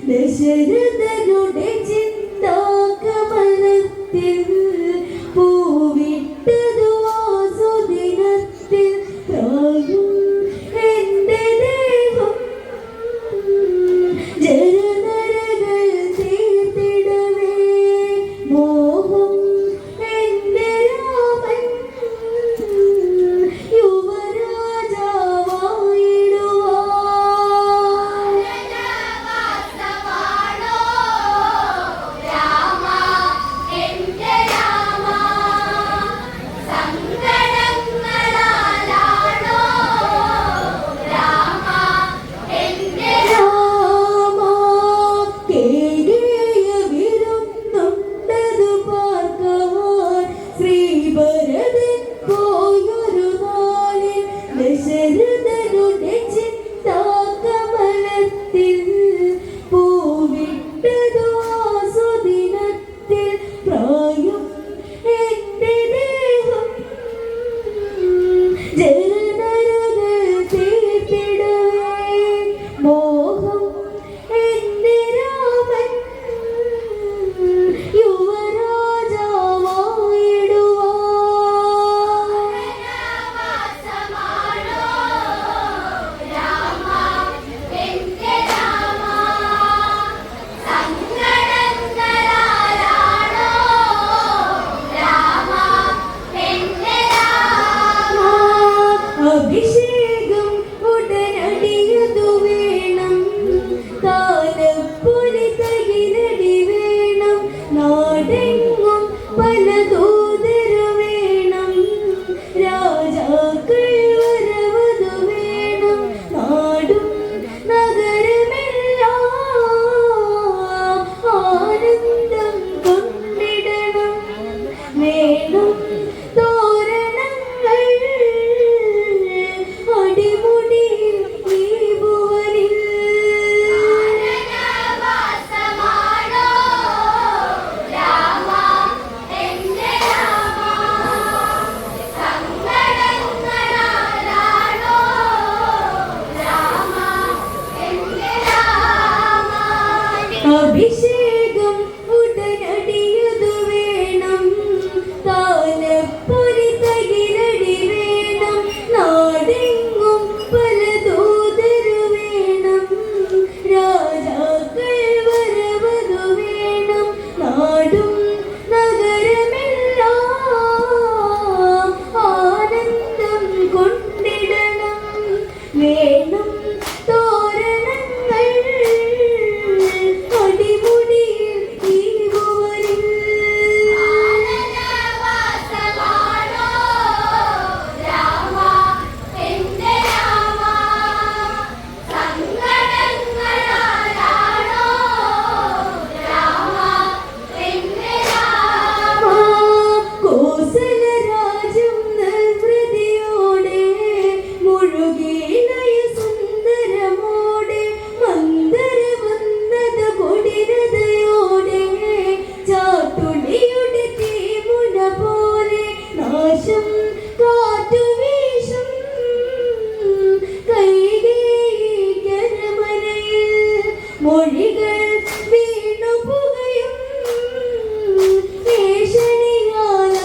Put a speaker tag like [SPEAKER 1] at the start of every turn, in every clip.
[SPEAKER 1] ദശരഥനുടെ ചിന്താകമലത്തിൽ പൂവിട്ടതു ആസുദിനത്തിൽ പ്രായും എന്റെ ദേഹം ജനനരകൾ തീർത്തിടവേ മോഹം എന്റെ രാമൻ ദശരഥനുടെ ചിന്താകമലത്തിൽ പൂവിട്ടതു ആസുദിനത്തിൽ പ്രായം എന്റെ ദേഹം ജനനരകൾ തീർത്തിടവേ മോഹം എന്റെ രാമൻ അഭിഷേകം ഉടനടിയതു വേണം കാലപ്പൊലി തകിലടി വേണം നാടെങ്ങും പല ദൂതരു വേണം രാജാക്കൾ വരവതു വേണം നാടും നഗരമെല്ലാം ആനന്ദം കൊണ്ടിടണം വേണം അഭിഷേകം ഉടനടിയതു വേണം കാലപ്പൊലി തകിലടി വേണം നാടെങ്ങും പല ദൂതരു വേണം രാജാക്കൾ വരവതു വേണം നാടും നഗരമെല്ലാം ആനന്ദം കൊണ്ടിടണം വേണം മൊഴികൾ വീണു പുകയും ഏഷണിയാനന്ദപുരം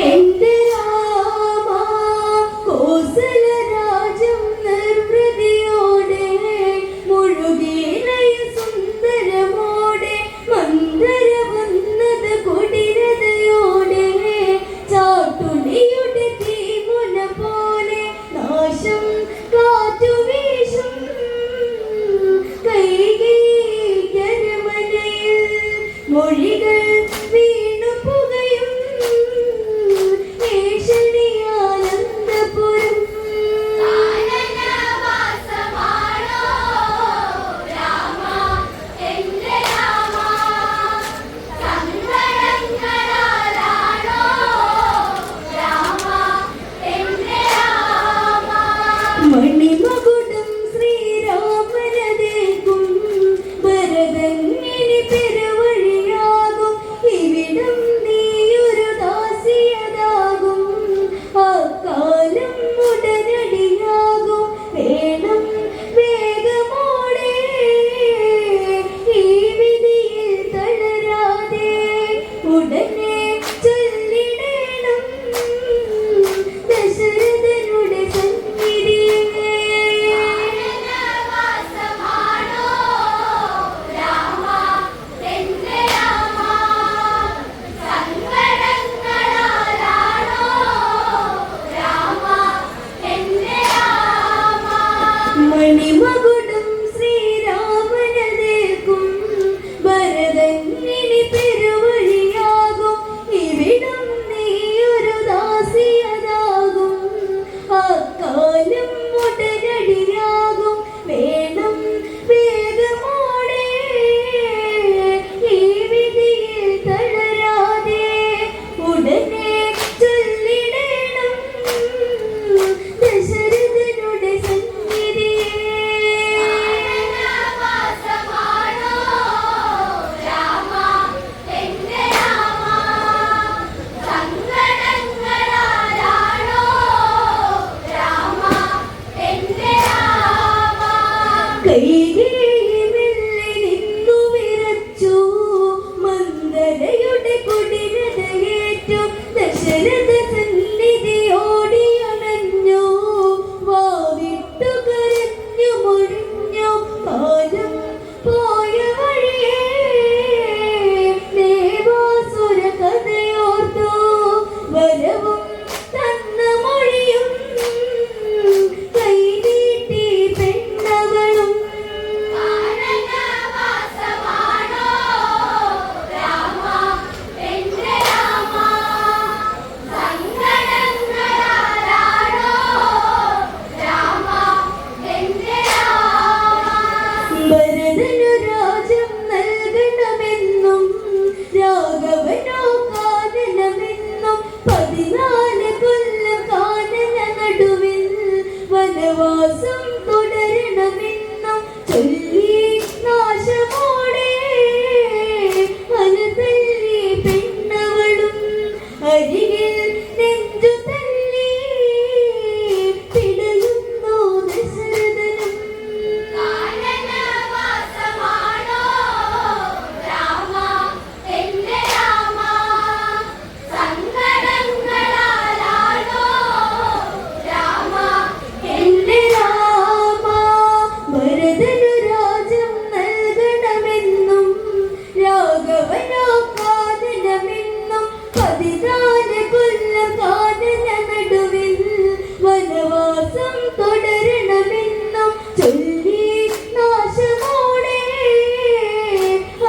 [SPEAKER 1] എന്റെ രാമ കോസല രാജ വാസം തുടരണമെന്നും ചൊല്ലി നാശമോടെ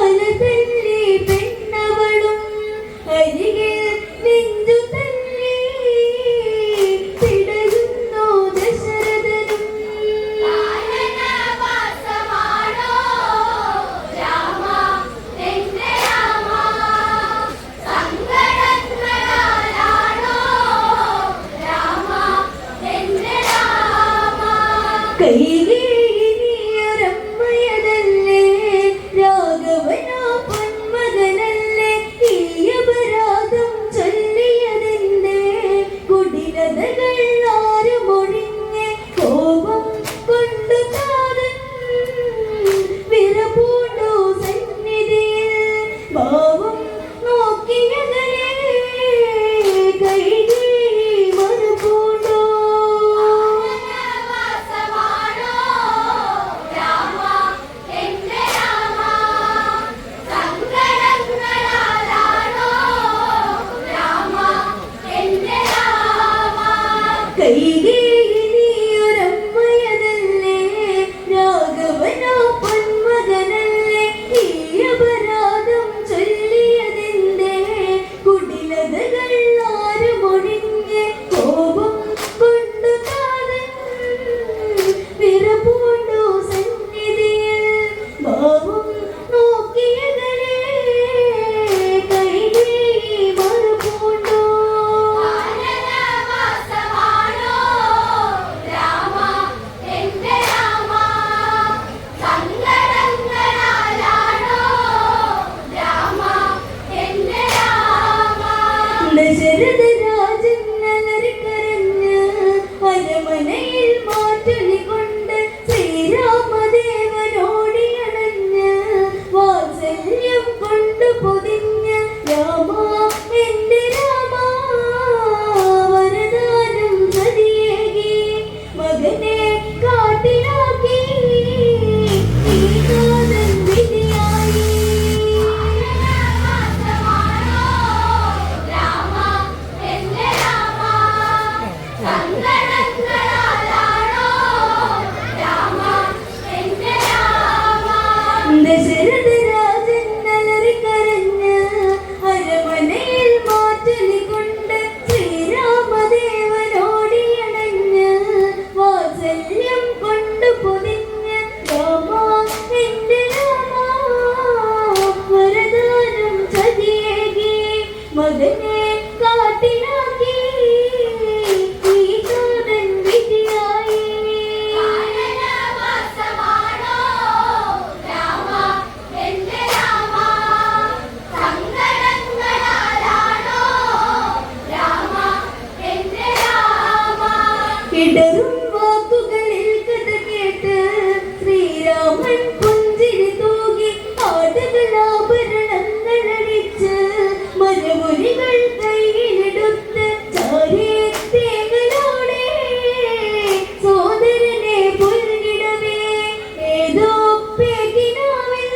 [SPEAKER 1] അലതല്ലി പെണ്ണവളും അരികിൽ നെഞ്ചു തല്ലി പിടയുന്നു ദശരഥനും. കൈകേയിനിയൊരമ്മയതല്ലേ രാഘവനോ പൊന്മകനല്ലേ ഈ അപരാധം ചൊല്ലിയതെന്തേ കുടിലതകൾ ആരുമൊഴിഞ്ഞ് കോപം കൊണ്ടു താതൻ വിറപൂണ്ടു സന്നിധിയിൽ ഭാവം നോക്കിയതലേ കൈകേയി മറുപൂണ്ടു. കൈകേയിനിയൊരമ്മയതല്ലേ രാഘവനോ പൊന്മകനല്ലേ ഈ അപരാധം ചൊല്ലിയതെന്തേ കുടിലതകൾ ആരുമൊഴിഞ്ഞ് കോപം കൊണ്ടു താതൻ വിറപൂണ്ടു സന്നിധിയിൽ ഭാവം നോക്കിയതലേ കൈകേയി മറുപൂണ്ടു. ദശരഥരാജൻ അലറിക്കരഞ്ഞ് അരമനയിൽ മാറ്റൊലി കൊണ്ട് ശ്രീരാമദേവനോടിയണഞ്ഞ് വാത്സല്യം കൊണ്ട് പൊതിഞ്ഞ് രാമ എന്റെ രാമ വരദാനം സതിയേകി മകനെ കാട്ടിലാക്കി ഈ നാഥൻ വിധിയായി. ദശരഥരാജൻ അലറിക്കരഞ്ഞ് അരമനയിൽ മാറ്റൊലി കൊണ്ട് ശ്രീരാമദേവനോടിയണഞ്ഞ് വാത്സല്യം കൊണ്ട് പൊതിഞ്ഞ് രാമ എന്റെ രാമ വരദാനം ചതിയേകി മകനെ കാട്ടിലാക്കി ഈ കാതൻ വിധിയായി. ഇടറും വാക്കുകളിൽ കഥ കേട്ട് ശ്രീരാമൻ പുഞ്ചിരി തൂകി ആടകളാഭരണങ്ങളടിച്ച് മരമുരികൾ കയ്യിലെടുത്ത് ചാരി തേങ്ങലോടെ സോദരനെ പുൽകിടവേ ഏതോ പേകിനാവിൽ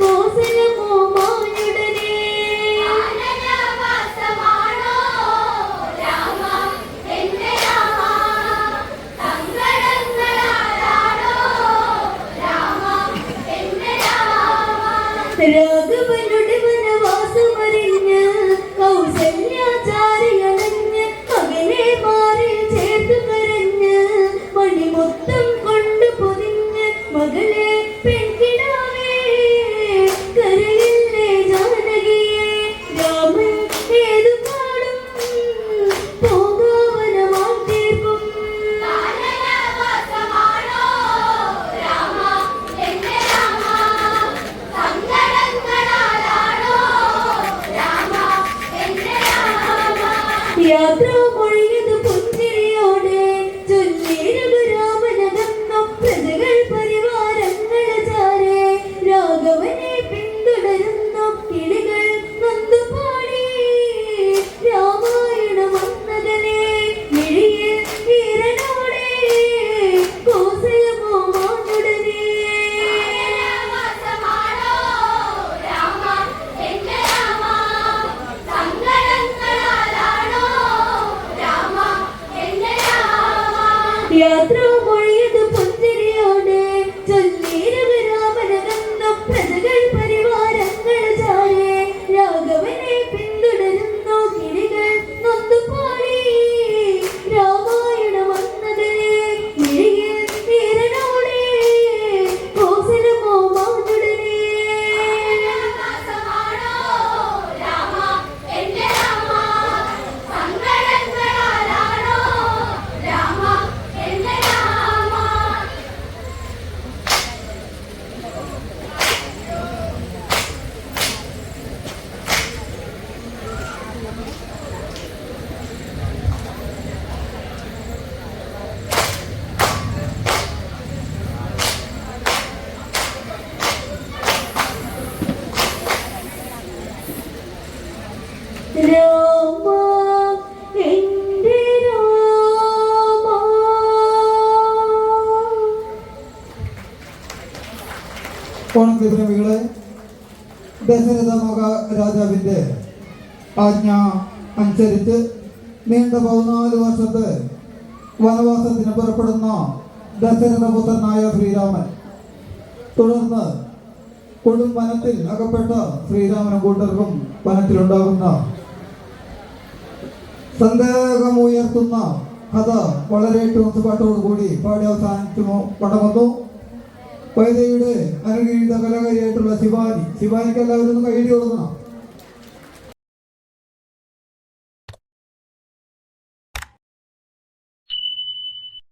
[SPEAKER 1] കോസലമോ മാഞ്ഞുടനെ. യാത്ര മൊഴിയത് പുഞ്ചിരിയോടെ ചൊല്ലിരവ് രാമനകന്നു പ്രജകൾ പരിവാരങ്ങൾ ചാരെ രാഘവനെ പിന്തുടരുന്നു കിളികൾ നൊന്തുപാടി രാമായണം വന്നതിനെ മിഴിയിൽ തീരനോടെ കോസലമോ മാതുടനെ രാമ എന്റെ രാമ
[SPEAKER 2] ഓണത്തിരവികളെ ദശരഥ മഹാരാജാവിന്റെ ആജ്ഞ അനുസരിച്ച് നീണ്ട 14 വർഷത്തെ വനവാസത്തിന് പുറപ്പെടുന്ന ദശരഥപുത്രനായ ശ്രീരാമൻ തുടർന്ന് കൊടും വനത്തിൽ അകപ്പെട്ട ശ്രീരാമനും കൂട്ടർക്കും വനത്തിലുണ്ടാകുന്ന സന്ദേഹമുയർത്തുന്ന കഥ വളരെ പാട്ടോടുകൂടി പാടി അവസാനിച്ചു മടങ്ങുന്നു. വൈദ്യയുടെ അനുഗ്രഹീത കലാകാരിയായിട്ടുള്ള ശിവാനിക്ക് എല്ലാവരും കൈയ്യടി കൊടുക്കണം.